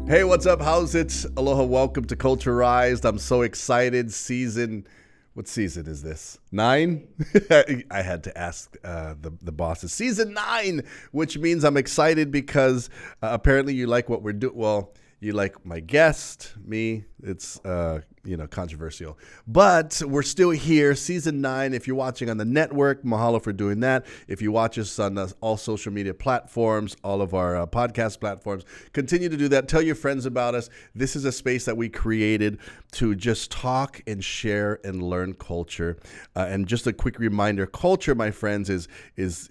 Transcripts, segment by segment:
Hey, what's up? How's it? Aloha, welcome to Culturized. I'm so excited. What season is this? 9? I had to ask the bosses. Season 9, which means I'm excited because apparently you like what we're doing. Well, you like my guest, me. It's controversial, but we're still here. Season 9. If you're watching on the network, mahalo for doing that. If you watch us on all social media platforms, all of our podcast platforms, continue to do that. Tell your friends about us. This is a space that we created to just talk and share and learn culture. And just a quick reminder: culture, my friends, is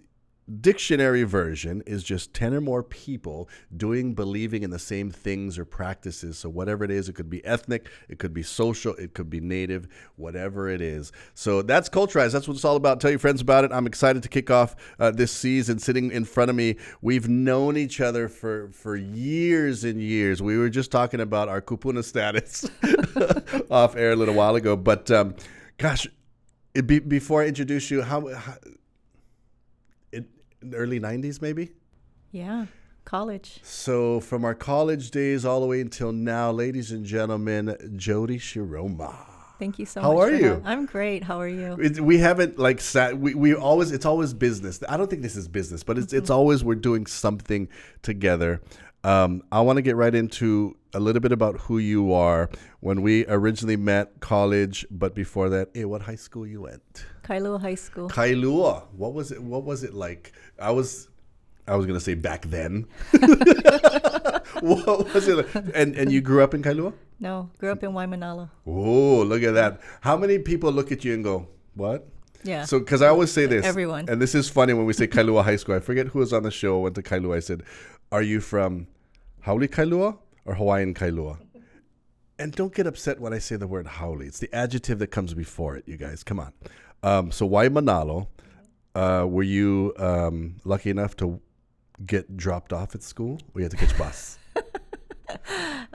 dictionary version is just 10 or more people believing in the same things or practices. So whatever it is, it could be ethnic, it could be social, it could be native, whatever it is. So that's Culturized. That's what it's all about. Tell your friends about it. I'm excited to kick off this season. Sitting in front of me, we've known each other for years and years. We were just talking about our kupuna status off air a little while ago. But before I introduce you, how early 90s maybe? Yeah, college. So from our college days all the way until now, ladies and gentlemen, Jody Shiroma. Thank you so much. How are you? I'm great. How are you? We haven't sat. We always. It's always business. I don't think this is business, but it's always we're doing something together. I want to get right into a little bit about who you are. When we originally met, college, but before that, what high school you went? Kailua High School. Kailua. What was it like? I was gonna say back then. What was it like? And you grew up in Kailua? No, grew up in Waimanalo. Oh, look at that. How many people look at you and go, what? Yeah. So, because I always say this. Everyone. And this is funny when we say Kailua High School. I forget who was on the show, went to Kailua. I said, are you from Haole Kailua or Hawaiian Kailua? And don't get upset when I say the word Haole. It's the adjective that comes before it, you guys. Come on. So Waimanalo, were you lucky enough to get dropped off at school? Or you had to catch bus?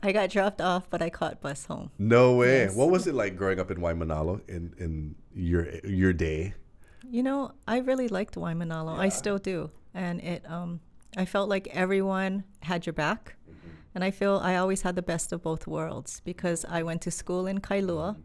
I got dropped off, but I caught bus home. No way. Yes. What was it like growing up in Waimanalo in your day? You know, I really liked Waimanalo. Yeah. I still do. And I felt like everyone had your back. Mm-hmm. And I feel I always had the best of both worlds because I went to school in Kailua,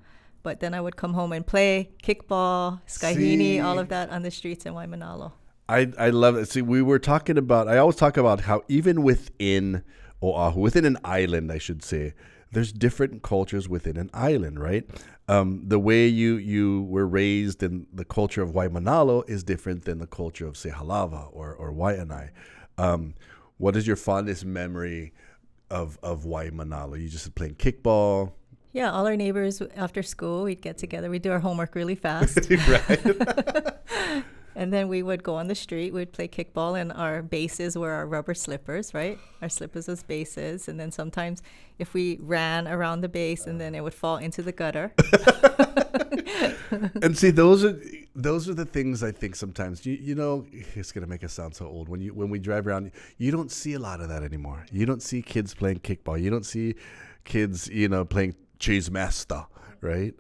but then I would come home and play kickball, skahini, all of that on the streets in Waimanalo. I love it. See, we were talking about, I always talk about how even within Oahu, within an island, I should say, there's different cultures within an island, right? The way you were raised in the culture of Waimanalo is different than the culture of, say, Halava or Waianae. What is your fondest memory of Waimanalo? You just playing kickball? Yeah, all our neighbors after school, we'd get together. We'd do our homework really fast. Right. And then we would go on the street. We'd play kickball, and our bases were our rubber slippers, right? Our slippers was bases. And then sometimes if we ran around the base, and then it would fall into the gutter. And see, those are the things I think sometimes, you know, it's going to make us sound so old. When we drive around, you don't see a lot of that anymore. You don't see kids playing kickball. You don't see kids, playing chase master, right?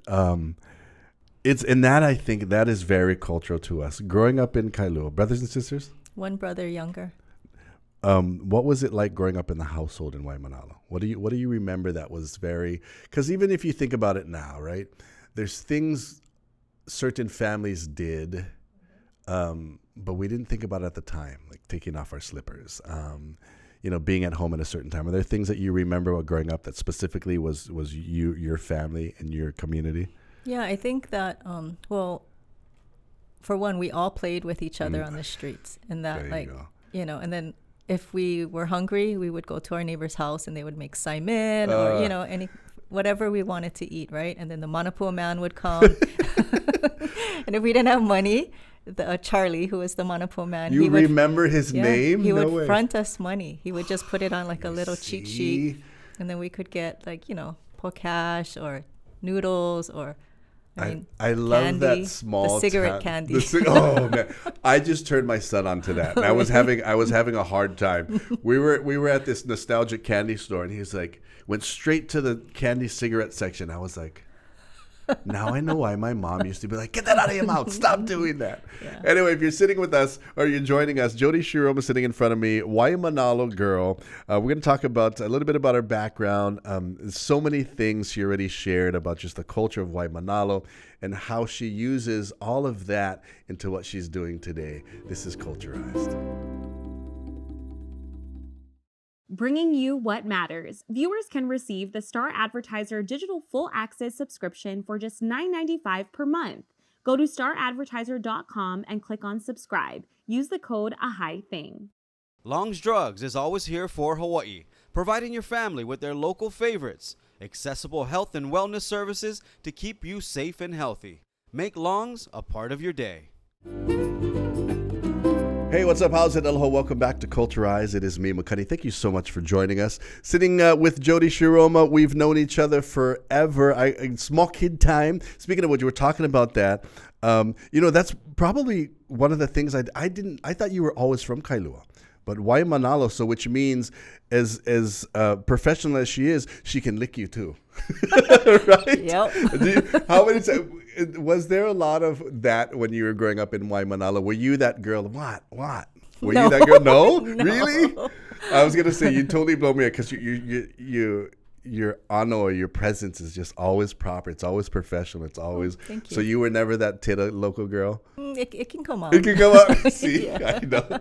I think that is very cultural to us. Growing up in Kailua, brothers and sisters? One brother younger. What was it like growing up in the household in Waimanalo? What do you remember that was very, because even if you think about it now, right? There's things certain families did, but we didn't think about it at the time, like taking off our slippers, being at home at a certain time. Are there things that you remember about growing up that specifically was your family and your community? Yeah, I think that, for one, we all played with each other on the streets. And that, and then if we were hungry, we would go to our neighbor's house and they would make saimin or, whatever we wanted to eat, right? And then the manapua man would come. And if we didn't have money, Charlie, who was the manapua man. You remember his name? He would front us money. He would just put it on like a little cheat sheet. And then we could get pokash or noodles or... I love candy, that small the cigarette candy. Oh man, I just turned my son onto that. And I was having a hard time. We were at this nostalgic candy store, and he's like went straight to the candy cigarette section. I was like, Now I know why my mom used to be like, get that out of your mouth. Stop doing that. Yeah. Anyway, if you're sitting with us or you're joining us, Jody Shiroma sitting in front of me, Waimanalo girl. We're going to talk about a little bit about her background. So many things she already shared about just the culture of Waimanalo and how she uses all of that into what she's doing today. This is Culturized. Bringing you what matters. Viewers can receive the Star Advertiser Digital Full Access subscription for just $9.95 per month. Go to staradvertiser.com and click on subscribe. Use the code AHAITHING. Long's Drugs is always here for Hawaii, providing your family with their local favorites, accessible health and wellness services to keep you safe and healthy. Make Long's a part of your day. Hey, what's up? How's it? Aloha. Welcome back to Culturize. It is me, Makani. Thank you so much for joining us. Sitting with Jody Shiroma. We've known each other forever. Small kid time. Speaking of what you were talking about that, that's probably one of the things I thought you were always from Kailua. But Waimanalo, so which means as professional as she is, she can lick you too. Right? Yep. How many times? Was there a lot of that when you were growing up in Waimanalo? Were you that girl? What? Were you that girl? No? No. Really? I was gonna say you totally blow me up because your ano or your presence is just always proper. It's always professional. It's always. Thank you. So you were never that tita local girl. It can come out. It can come out. See, Yeah. I know.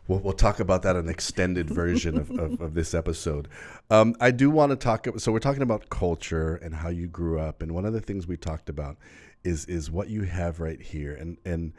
We'll talk about that in an extended version of this episode. I do want to talk. So we're talking about culture and how you grew up, and one of the things we talked about is what you have right here, and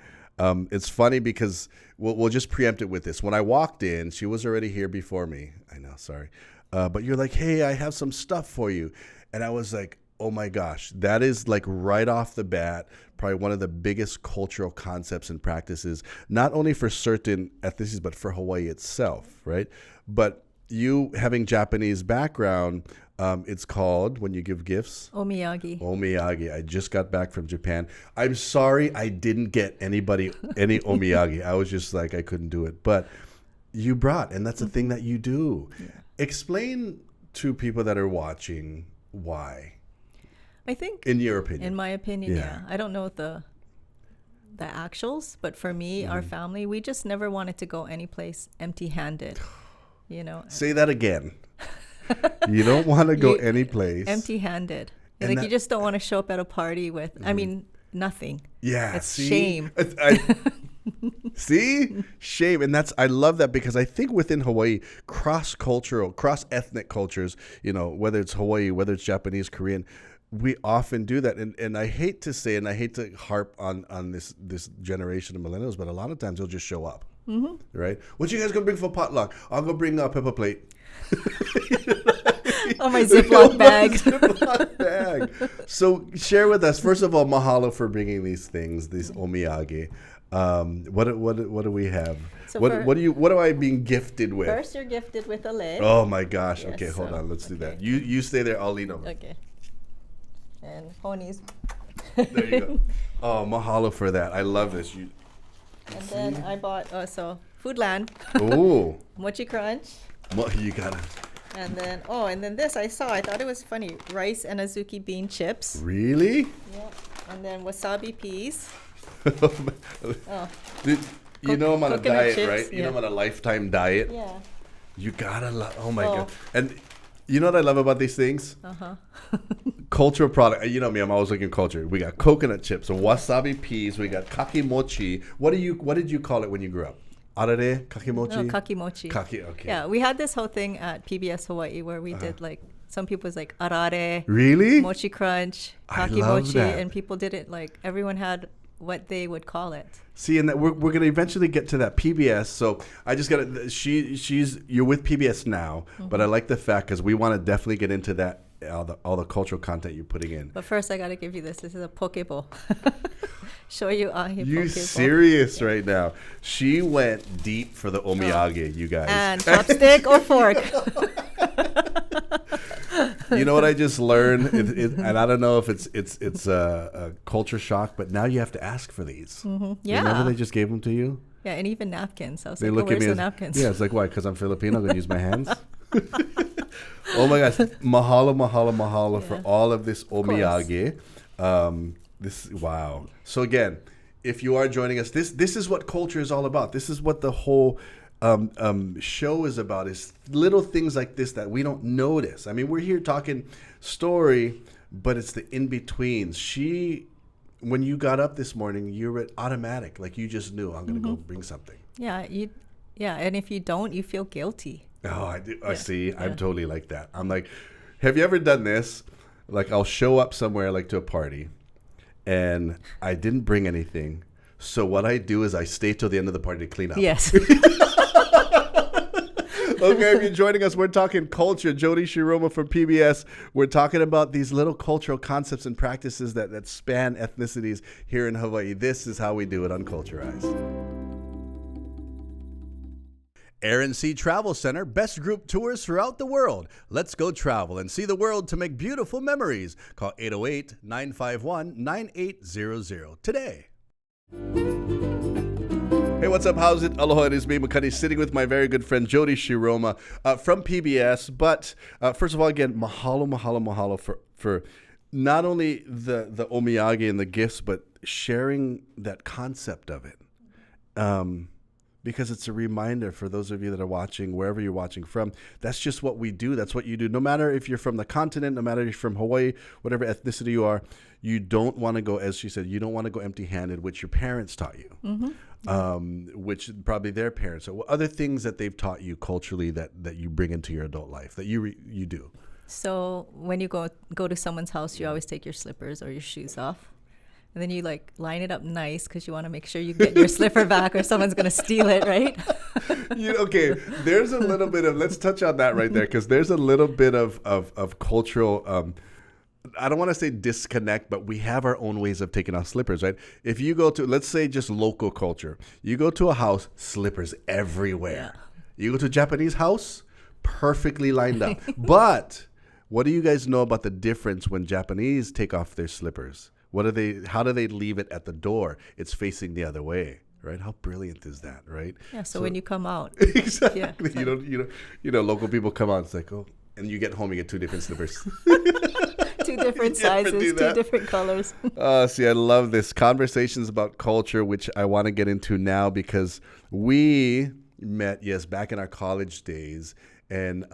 it's funny because we'll just preempt it with this. When I walked in, she was already here before me. I know, sorry, but you're like, hey, I have some stuff for you, and I was like, oh my gosh, that is like right off the bat, probably one of the biggest cultural concepts and practices, not only for certain ethnicities, but for Hawaii itself, right? But you having Japanese background, it's called, when you give gifts? Omiyage. Omiyage. I just got back from Japan. I'm sorry I didn't get anybody any omiyage. I was just like, I couldn't do it. But you brought, and that's a thing that you do. Yeah. Explain to people that are watching why. I think, in your opinion. In my opinion, yeah. I don't know the actuals, but for me, our family, we just never wanted to go any place empty-handed. Say that again. You don't want to go any place empty-handed. Like you just don't want to show up at a party with, nothing. Yeah, it's shame. See? Shame. And I love that because I think within Hawaii, cross-cultural, cross-ethnic cultures, whether it's Hawaii, whether it's Japanese, Korean, we often do that. And I hate to say, and I hate to harp on this generation of millennials, but a lot of times they'll just show up. Mm-hmm. Right? What you guys gonna bring for potluck? I'll go bring a pepper plate. Oh, my Ziploc bag. Ziploc bag. So share with us, first of all, mahalo for bringing these things, these omiyage. What do we have? So what am I being gifted with? First, you're gifted with a lid. Oh my gosh. Yes, okay, hold on. Let's do that. You stay there. I'll lean over. Okay. And ponies. There you go. Oh, mahalo for that. I love this. And then I bought Foodland. Ooh. Mochi Crunch. You gotta. And then this I thought it was funny. Rice and azuki bean chips. Really? Yeah. And then wasabi peas. Dude, I'm on a diet, chips, right? yeah. I'm on a lifetime diet. Yeah. You gotta love. Oh my god. And you know what I love about these things? Cultural product. You know me, I'm always looking at culture. We got coconut chips, wasabi peas. We got kakimochi. What did you call it when you grew up? Arare, kakimochi? No, kakimochi. Okay. Yeah, we had this whole thing at PBS Hawaii where we did like, some people was like arare. Really? Mochi crunch, kakimochi, and people did it like, everyone had what they would call it. See, and we're going to eventually get to that PBS. So I just got to, you're with PBS now, but I like the fact because we want to definitely get into that, all the cultural content you're putting in. But first, I got to give you this. This is a poke bowl. Show you You serious right now? She went deep for the omiyage, you guys. And chopstick or fork. You know what I just learned, and I don't know if it's a culture shock, but now you have to ask for these. Mm-hmm. Yeah. Remember they just gave them to you? Yeah, and even napkins. I was they like, look at me the as, napkins? Yeah, it's like, why? Because I'm Filipino, I'm going to use my hands? Oh my gosh. Mahalo for all of this omiyage. Wow. So again, if you are joining us, this is what culture is all about. This is what the whole show is about, is little things like this that we don't notice. I mean, we're here talking story, but it's the in-betweens. When you got up this morning, you were automatic. Like you just knew, I'm going to go bring something. Yeah. And if you don't, you feel guilty. Oh, I do. I see. Yeah. I'm totally like that. I'm like, have you ever done this? Like I'll show up somewhere like to a party and I didn't bring anything. So what I do is I stay till the end of the party to clean up. Yes. Okay, if you're joining us, we're talking culture. Jody Shiroma from PBS. We're talking about these little cultural concepts and practices that span ethnicities here in Hawaii. This is how we do it on Culturized. Air & Sea Travel Center, best group tours throughout the world. Let's go travel and see the world to make beautiful memories. Call 808-951-9800 today. Hey, what's up? How's it? Aloha, it is me, Makani, sitting with my very good friend Jody Shiroma from PBS. But first of all, again, mahalo for not only the omiyage and the gifts, but sharing that concept of it. Because it's a reminder for those of you that are watching, wherever you're watching from, that's just what we do. That's what you do. No matter if you're from the continent, no matter if you're from Hawaii, whatever ethnicity you are, you don't want to go, as she said, you don't want to go empty-handed, which your parents taught you, which probably their parents, or other things that they've taught you culturally that you bring into your adult life, that you do. So when you go to someone's house, you always take your slippers or your shoes off. And then you like line it up nice because you want to make sure you get your slipper back or someone's going to steal it, right? Okay, there's a little bit of, let's touch on that right there, because there's a little bit of cultural, I don't want to say disconnect, but we have our own ways of taking off slippers, right? If you go to, let's say just local culture, you go to a house, slippers everywhere. Yeah. You go to a Japanese house, perfectly lined up. But what do you guys know about the difference when Japanese take off their slippers? How do they leave it at the door? It's facing the other way, right? How brilliant is that, right? Yeah. So when you come out, exactly. Yeah, you local people come out. It's like, oh, and you get home, you get two different slippers, two different sizes, two different colors. See, I love this conversations about culture, which I want to get into now because we met, back in our college days, and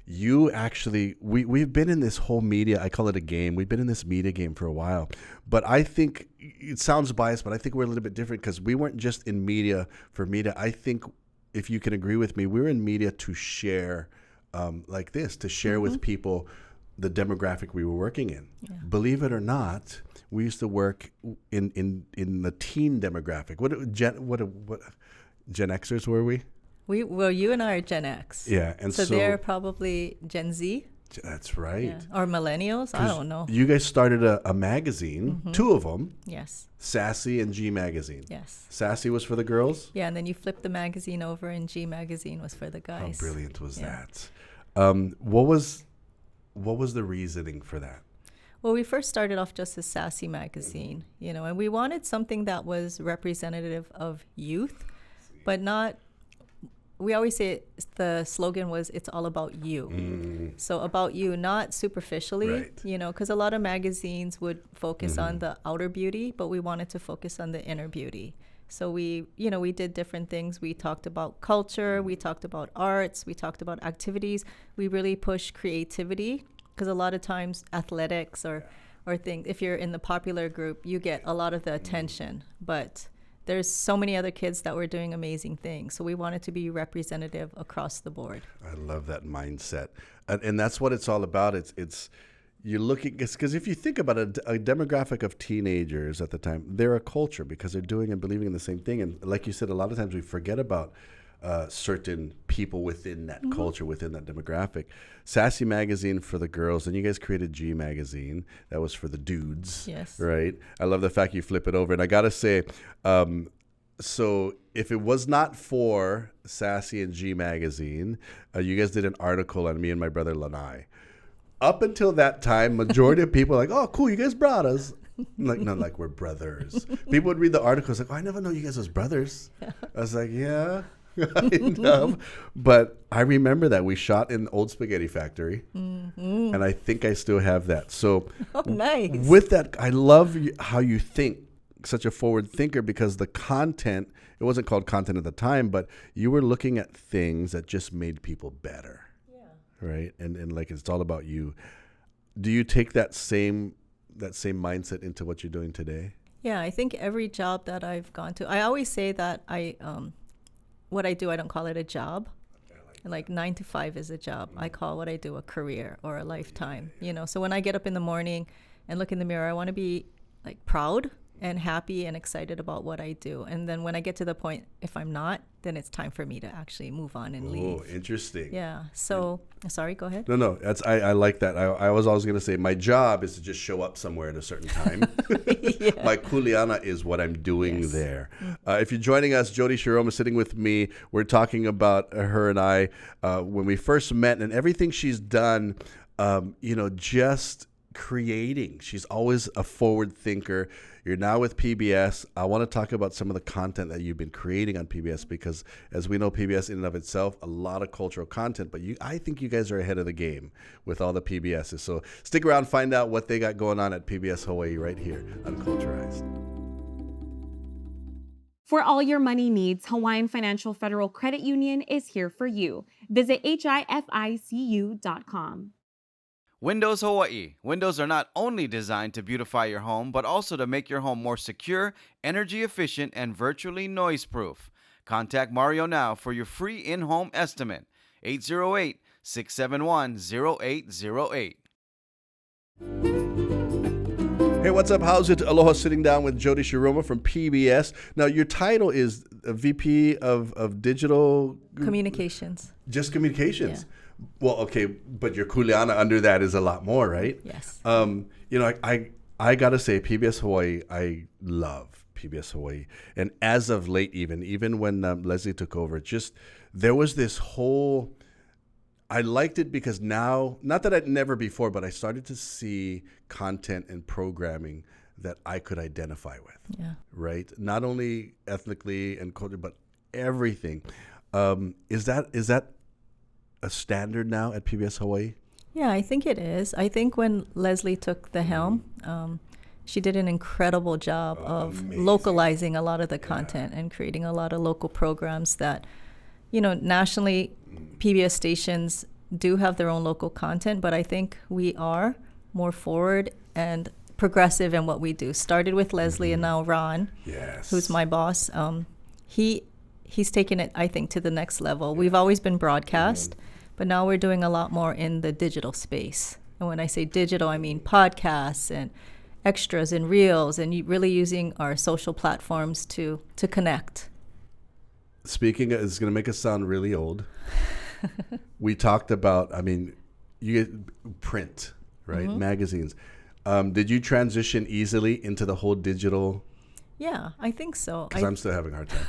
you actually, we've been in this whole media, I call it a game. We've been in this media game for a while. But I think, it sounds biased, but I think we're a little bit different because we weren't just in media for media. I think, if you can agree with me, we were in media to share like this, to share with people the demographic we were working in. Yeah. Believe it or not, we used to work in the teen demographic. What Gen Xers were we? Well, you and I are Gen X. Yeah, and so they're probably Gen Z. That's right. Yeah. Or millennials. I don't know. You guys started a magazine, two of them. Yes. Sassy and G Magazine. Yes. Sassy was for the girls? Yeah, and then you flipped the magazine over and G Magazine was for the guys. How brilliant was that? What was the reasoning for that? Well, we first started off just as Sassy Magazine, and we wanted something that was representative of youth, but not. We always say the slogan was, it's all about you. So about you, not superficially, right. Because a lot of magazines would focus on the outer beauty, but we wanted to focus on the inner beauty. So we did different things. We talked about culture, we talked about arts, we talked about activities. We really pushed creativity because a lot of times athletics or things, if you're in the popular group, you get a lot of the attention, but there's so many other kids that were doing amazing things. So we wanted to be representative across the board. I love that mindset. And that's what it's all about. It's you're looking, because if you think about a demographic of teenagers at the time, they're a culture because they're doing and believing in the same thing. And like you said, a lot of times we forget about certain people within that culture, within that demographic. Sassy Magazine for the girls, and you guys created G Magazine. That was for the dudes. Yes. Right? I love the fact you flip it over. And I got to say, so if it was not for Sassy and G Magazine, you guys did an article on me and my brother Lanai. Up until that time, majority of people are like, oh, cool, you guys brought us. Like, not we're brothers. People would read the articles like, oh, I never know you guys was brothers. I was like, yeah. kind of. But I remember that we shot in Old Spaghetti Factory, and I think I still have that. So nice. With that, I love how you think, such a forward thinker, because the content, it wasn't called content at the time, but you were looking at things that just made people better. Right? And like, it's all about you. Do you take that same mindset into what you're doing today? Yeah, I think every job that I've gone to, I always say that what I do, I don't call it a job. Like 9 to 5 is a job. I call what I do a career or a lifetime. So when I get up in the morning and look in the mirror, I want to be like proud and happy and excited about what I do. And then when I get to the point, if I'm not, then it's time for me to actually move on and leave. Oh, interesting. Yeah. So, sorry, go ahead. No, that's I like that. I was always going to say my job is to just show up somewhere at a certain time. My kuleana is what I'm doing there. If you're joining us, Jody Shiroma sitting with me. We're talking about her and I when we first met and everything she's done, just creating. She's always a forward thinker. You're now with PBS. I want to talk about some of the content that you've been creating on PBS because, as we know, PBS in and of itself, a lot of cultural content, but I think you guys are ahead of the game with all the PBSs. So stick around, find out what they got going on at PBS Hawaii right here on Culturized. For all your money needs, Hawaiian Financial Federal Credit Union is here for you. Visit hificu.com. Windows Hawaii. Windows are not only designed to beautify your home, but also to make your home more secure, energy efficient, and virtually noise-proof. Contact Mario now for your free in-home estimate. 808-671-0808. Hey, what's up? How's it? Aloha, sitting down with Jody Shiroma from PBS. Now, your title is VP of Digital... Communications. Just communications. Yeah. Well, okay, but your kuleana under that is a lot more, right? Yes. I got to say, PBS Hawaii, I love PBS Hawaii. And as of late, even when Leslie took over, there was this whole... I liked it because now, not that I'd never before, but I started to see content and programming that I could identify with. Yeah. Right? Not only ethnically and culturally, but everything. Is that a standard now at PBS Hawaii? Yeah, I think it is. I think when Leslie took the helm, she did an incredible job of localizing a lot of the content and creating a lot of local programs that, nationally, PBS stations do have their own local content, but I think we are more forward and progressive in what we do. Started with Leslie and now Ron, who's my boss. He's taken it, I think, to the next level. We've always been broadcast, but now we're doing a lot more in the digital space. And when I say digital, I mean podcasts and extras and reels and really using our social platforms to connect. Speaking of, it's going to make us sound really old. We talked about, you get print, right? Magazines. Did you transition easily into the whole digital? Yeah, I think so. Because I'm still having a hard time.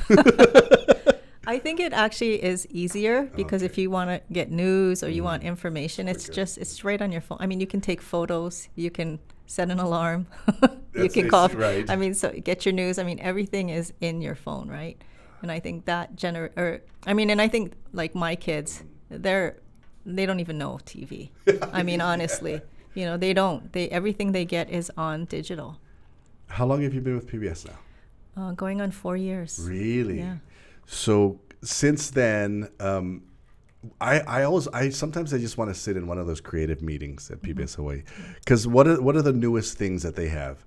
I think it actually is easier because if you want to get news or you want information, it's right on your phone. You can take photos, you can set an alarm, you can call. Right. So get your news. Everything is in your phone, right? And I think that and I think like my kids, they don't even know TV. Honestly, they don't. Everything they get is on digital. How long have you been with PBS now? Going on 4 years. Really? Yeah. So since then, I sometimes I just want to sit in one of those creative meetings at PBS Hawaii, because what are the newest things that they have?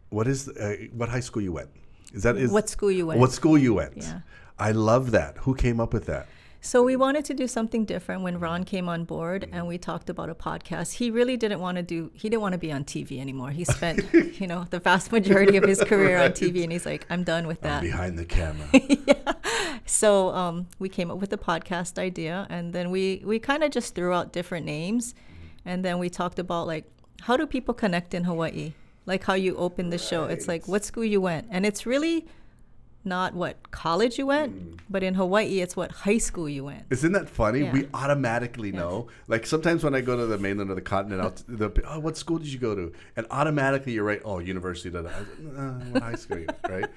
What high school you went? What school you went? What school you went? Yeah. I love that. Who came up with that? So we wanted to do something different when Ron came on board, and we talked about a podcast. He really didn't want to be on TV anymore. He spent, the vast majority of his career on TV, and he's like, I'm done with that. I'm behind the camera. Yeah. So we came up with the podcast idea, and then we kind of just threw out different names, and then we talked about like, how do people connect in Hawaii? Like how you open the show. It's like, what school you went? And it's really not what college you went, but in Hawaii, it's what high school you went. Isn't that funny? Yeah. We automatically know. Like sometimes when I go to the mainland or the continent, what school did you go to? And automatically you're right. Oh, university. What high school you went, right?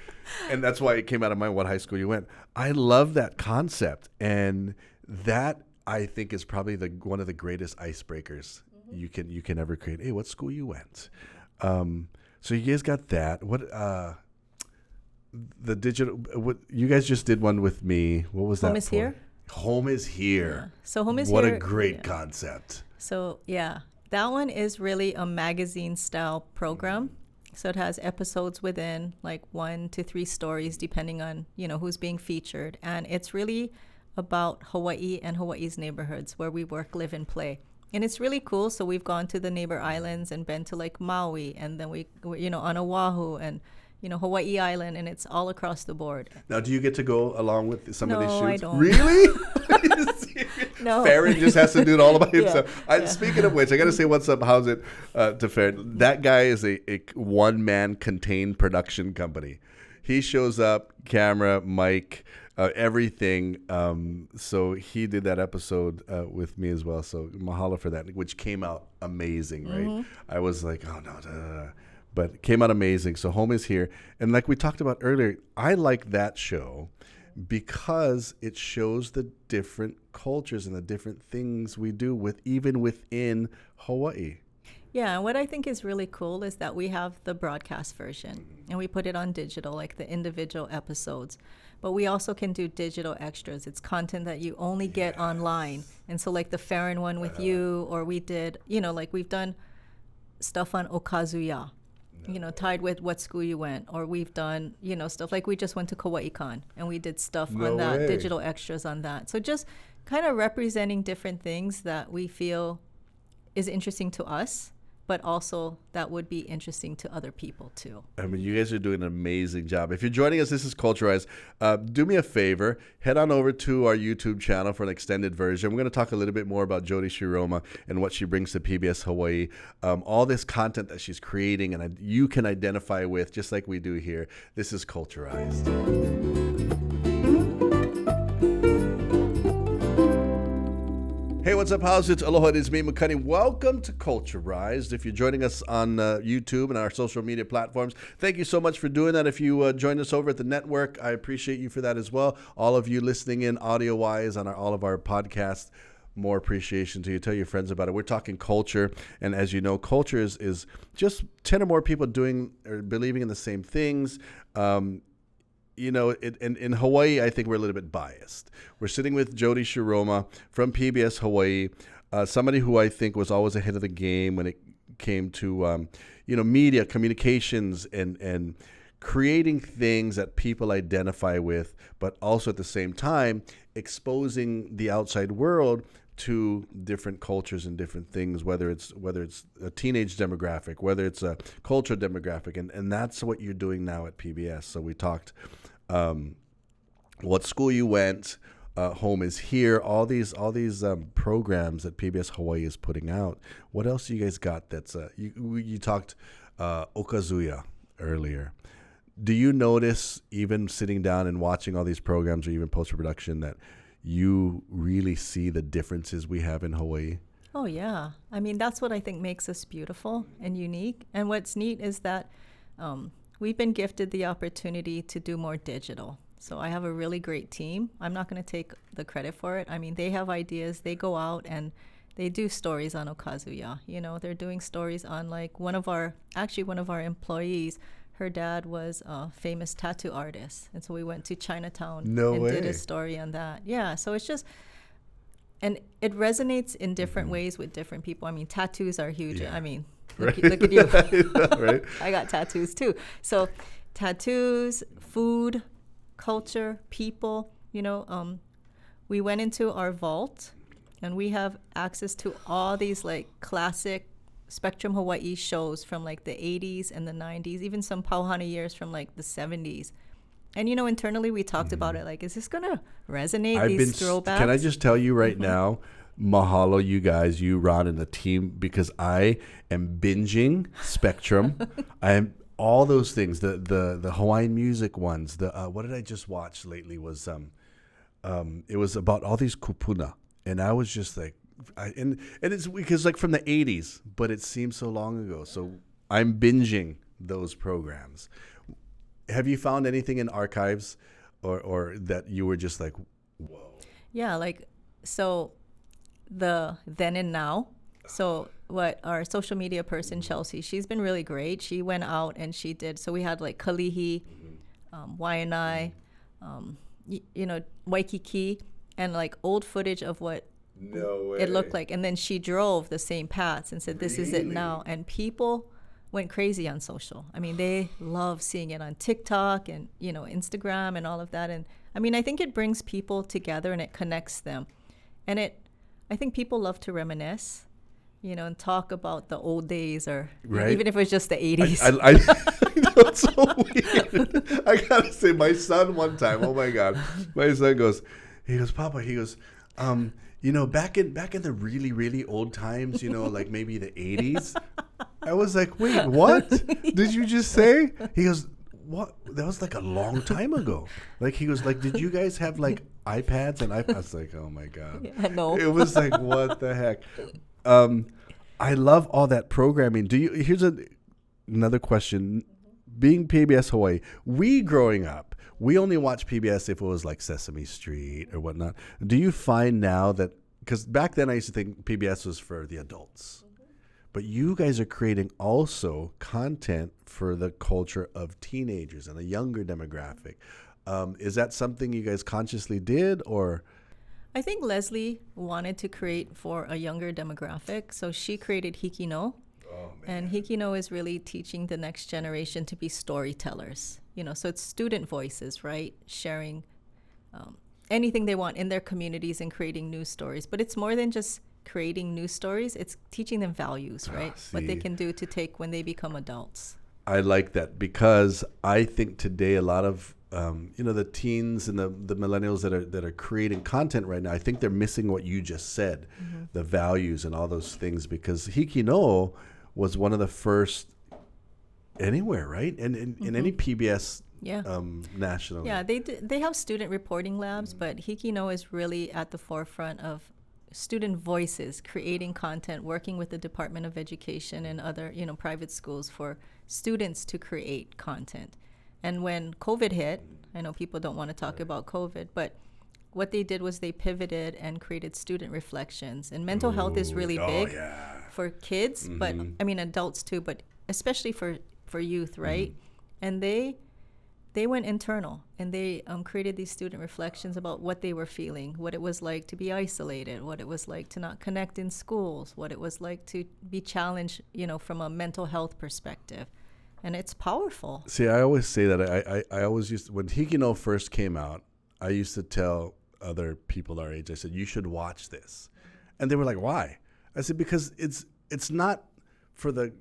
And that's why it came out of mind what high school you went. I love that concept. And that I think is probably one of the greatest icebreakers you can ever create. Hey, what school you went? So you guys got that. The digital, what you guys just did one with me. What was that? Home is Here? Home is Here. Yeah. So Home is Here. What a great concept. So yeah, that one is really a magazine style program. So it has episodes within like 1 to 3 stories, depending on, who's being featured. And it's really about Hawaii and Hawaii's neighborhoods where we work, live, and play. And it's really cool. So we've gone to the neighbor islands and been to like Maui, and then we on Oahu and Hawaii Island, and it's all across the board. Now, do you get to go along with some of these shoots? No, I don't. Really? No. Farron just has to do it all by himself. Speaking of which, I got to say what's up. How's it to Farron? That guy is a one-man contained production company. He shows up, camera, mic, everything. So he did that episode with me as well. So mahalo for that, which came out amazing, right? I was like, oh, no, but it came out amazing. So Home is Here. And like we talked about earlier, I like that show because it shows the different cultures and the different things we do even within Hawaii. Yeah, and what I think is really cool is that we have the broadcast version and we put it on digital, like the individual episodes. But we also can do digital extras. It's content that you only get online. And so like the Farron one with you, or we did, like we've done stuff on Okazuya. Tied with what school you went, or we've done, stuff like we just went to Kauai-Con and we did stuff on that, digital extras on that. So just kind of representing different things that we feel is interesting to us, but also that would be interesting to other people too. I mean, you guys are doing an amazing job. If you're joining us, this is Culturized. Do me a favor, head on over to our YouTube channel for an extended version. We're going to talk a little bit more about Jody Shiroma and what she brings to PBS Hawaii. All this content that she's creating and you can identify with, just like we do here. This is Culturized. Hey, what's up, house? It's Aloha. It is me, Makani. Welcome to Culturized. If you're joining us on YouTube and our social media platforms, thank you so much for doing that. If you join us over at the network, I appreciate you for that as well. All of you listening in audio-wise on all of our podcasts, more appreciation to you. Tell your friends about it. We're talking culture, and as you know, culture is just 10 or more people doing or believing in the same things. In Hawaii, I think we're a little bit biased. We're sitting with Jody Shiroma from PBS Hawaii, somebody who I think was always ahead of the game when it came to, media, communications, and creating things that people identify with, but also at the same time exposing the outside world to different cultures and different things, whether it's a teenage demographic, whether it's a cultural demographic, and that's what you're doing now at PBS. So we talked what school you went, Home is Here, all these programs that PBS Hawaii is putting out. What else you guys got? That's you talked Okazuya earlier. Do you notice, even sitting down and watching all these programs or even post-production, that you really see the differences we have in Hawaii? Oh, yeah. I mean, that's what I think makes us beautiful and unique. And what's neat is that we've been gifted the opportunity to do more digital. So I have a really great team. I'm not going to take the credit for it. I mean, they have ideas. They go out and they do stories on Okazuya. They're doing stories on like one of our employees. Her dad was a famous tattoo artist. And so we went to Chinatown did a story on that. Yeah. So it's just, and it resonates in different ways with different people. I mean, tattoos are huge. Yeah. I mean, look at you. Right. I got tattoos too. So tattoos, food, culture, people, we went into our vault and we have access to all these like classic Spectrum Hawaii shows from like the 80s and the 90s, even some Pauhana years from like the 70s. And, internally we talked about it. Like, is this going to resonate, these throwbacks? Can I just tell you right now, mahalo you guys, you, Ron, and the team, because I am binging Spectrum. all those things, the Hawaiian music ones, what did I just watch lately was it was about all these kupuna, and I was just like, and it's because like from the 80s, but it seems so long ago. So I'm binging those programs. Have you found anything in archives or that you were just like, whoa? Yeah, like, so the then and now. So what our social media person, Chelsea, she's been really great. She went out and she did, so we had like Kalihi, Waianai, Waikiki, and like old footage of what it looked like. And then she drove the same paths and said, this is it now. And people went crazy on social. I mean, they love seeing it on TikTok and, Instagram and all of that. And I mean, I think it brings people together and it connects them. And I think people love to reminisce, and talk about the old days or even if it was just the 80s. I know, it's so weird. I gotta say, my son one time, oh my God, my son goes, Papa, back in the really, really old times, like maybe the 80s. I was like, wait, what did you just say? He goes, what? That was like a long time ago. Like, he was like, did you guys have like iPads and iPads? I was like, oh my God. Yeah, no. It was like, what the heck? I love all that programming. Here's another question. Being PBS Hawaii, we growing up, we only watched PBS if it was like Sesame Street or whatnot. Do you find now that, because back then I used to think PBS was for the adults, but you guys are creating also content for the culture of teenagers and a younger demographic. Is that something you guys consciously did, or? I think Leslie wanted to create for a younger demographic, so she created Hikino. Oh, and Hikino is really teaching the next generation to be storytellers. So it's student voices, right? Sharing anything they want in their communities and creating new stories. But it's more than just creating new stories. It's teaching them values, right? What they can do to take when they become adults. I like that, because I think today a lot of the teens and the millennials that are creating content right now, I think they're missing what you just said, the values and all those things, because Hikino was one of the first anywhere, right? And in any PBS national. Yeah, they have student reporting labs, but Hikino is really at the forefront of student voices, creating content, working with the Department of Education and other, private schools for students to create content. And when COVID hit, I know people don't want to talk about COVID, but what they did was they pivoted and created student reflections. And mental health is really big for kids, but I mean adults too, but especially for youth, right? And they went internal and they created these student reflections about what they were feeling, what it was like to be isolated, what it was like to not connect in schools, what it was like to be challenged, from a mental health perspective. And it's powerful. See, I always say that I always used to, when Hikino first came out, I used to tell other people our age, I said, you should watch this. And they were like, why? I said, because it's not for the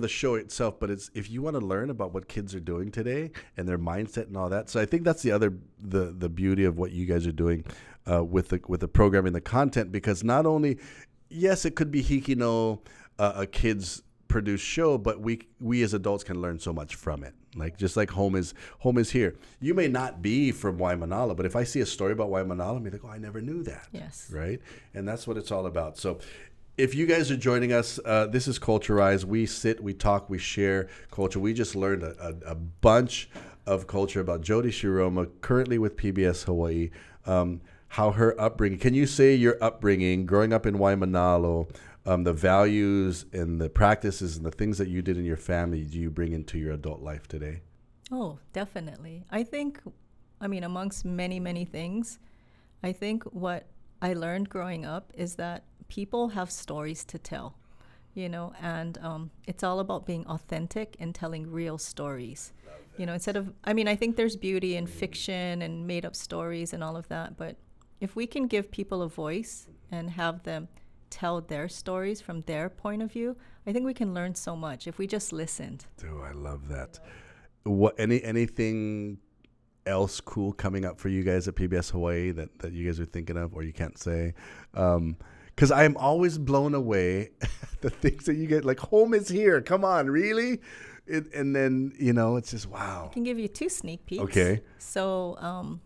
show itself, but it's if you want to learn about what kids are doing today and their mindset and all that. So I think that's the beauty of what you guys are doing with the programming, the content, because not only, yes, it could be Hikino, a kid's produced show, but we as adults can learn so much from it. Like, just like home is here. You may not be from Waimanalo, but if I see a story about Waimanalo, I'm like, oh, I never knew that. Yes. Right? And that's what it's all about. So if you guys are joining us, this is Culture Rise. We sit, we talk, we share culture. We just learned a bunch of culture about Jody Shiroma, currently with PBS Hawaii, how her upbringing, can you say your upbringing, growing up in Waimanalo, the values and the practices and the things that you did in your family, do you bring into your adult life today? Oh, definitely. I think, amongst many, many things, I think what I learned growing up is that people have stories to tell, and it's all about being authentic and telling real stories. Instead of, I think there's beauty in fiction and made up stories and all of that, but if we can give people a voice and have them tell their stories from their point of view, I think we can learn so much if we just listened. Oh, I love that. What anything else cool coming up for you guys at PBS Hawaii that you guys are thinking of, or you can't say? Because I am always blown away the things that you get, like home is here. Come on, really? And then, you know, it's just, wow. I can give you 2 sneak peeks. Okay. So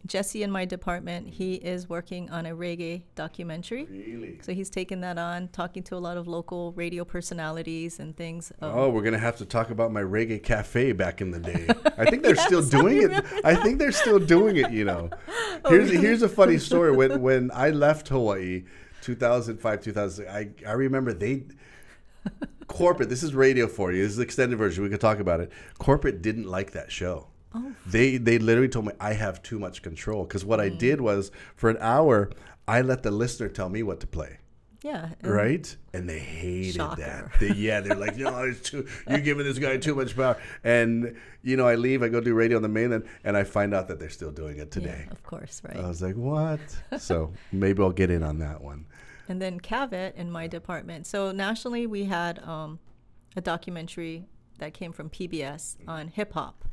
Jesse in my department, he is working on a reggae documentary. Really? So he's taken that on, talking to a lot of local radio personalities and things. Oh, we're going to have to talk about my reggae cafe back in the day. I think they're still doing it. I think they're still doing it, you know. Here's a funny story. When I left Hawaii, 2005, 2006, I remember corporate, this is radio for you. This is the extended version. We could talk about it. Corporate didn't like that show. Oh. They literally told me I have too much control, because what I did was for an hour I let the listener tell me what to play. Yeah. Right? And they hated Shocker. that. They're like, no, you're giving this guy too much power. And, you know, I leave, I go do radio on the mainland, and I find out that they're still doing it today. Yeah, of course, right. I was like, what? So maybe I'll get in on that one. And then Cavett in my department. So nationally, we had a documentary that came from PBS on hip hop.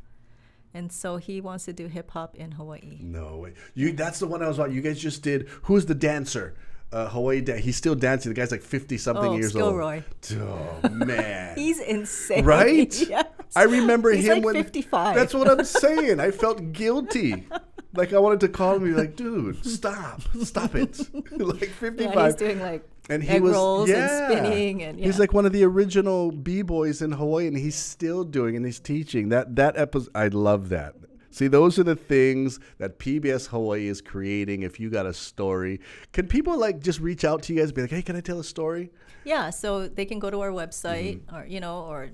And so he wants to do hip hop in Hawaii. No way. That's the one I was watching. You guys just did. Who's the dancer? Hawaii. He's still dancing. The guy's like 50-something years Skilroy. old. Oh, man. He's insane. Right? Yes. I remember He's him like when. 55. That's what I'm saying. I felt guilty. Like I wanted to call him and be like, dude, stop it. Like 55. Yeah, he's doing like and he egg was rolls and spinning. And he's like one of the original B-boys in Hawaii, and he's still doing, and he's teaching. That episode, I love that. See, those are the things that PBS Hawaii is creating. If you got a story, can people like just reach out to you guys and be like, hey, can I tell a story? Yeah, so they can go to our website or, you know, or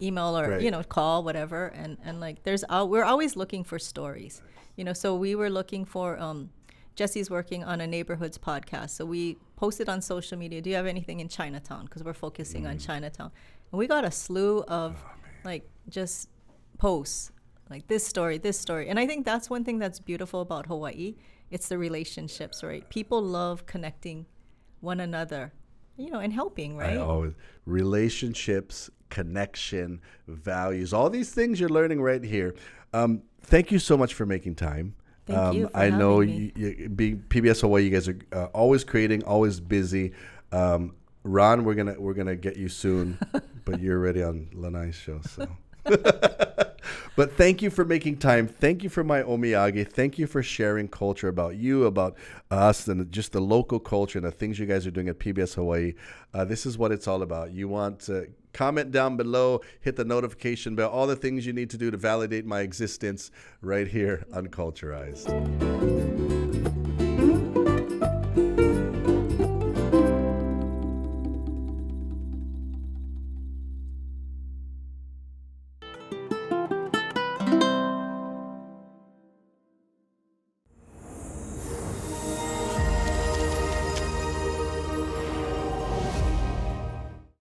email or, Right. you know, call, whatever. And like we're always looking for stories, you know, so we were looking for, Jesse's working on a neighborhoods podcast. So we posted on social media, do you have anything in Chinatown? Because we're focusing on Chinatown. And we got a slew of like just posts. Like this story. And I think that's one thing that's beautiful about Hawaii. It's the relationships, right? People love connecting one another, you know, and helping, right? Relationships, connection, values, all these things you're learning right here. Thank you so much for making time. Thank you for I know having me. being PBS Hawaii, you guys are always creating, always busy. Ron, we're gonna get you soon, but you're already on Lanai's show, so. But thank you for making time. Thank you for my omiyage. Thank you for sharing culture about you, about us, and just the local culture and the things you guys are doing at PBS Hawaii. This is what it's all about. You want to comment down below, hit the notification bell, all the things you need to do to validate my existence right here on Culturized.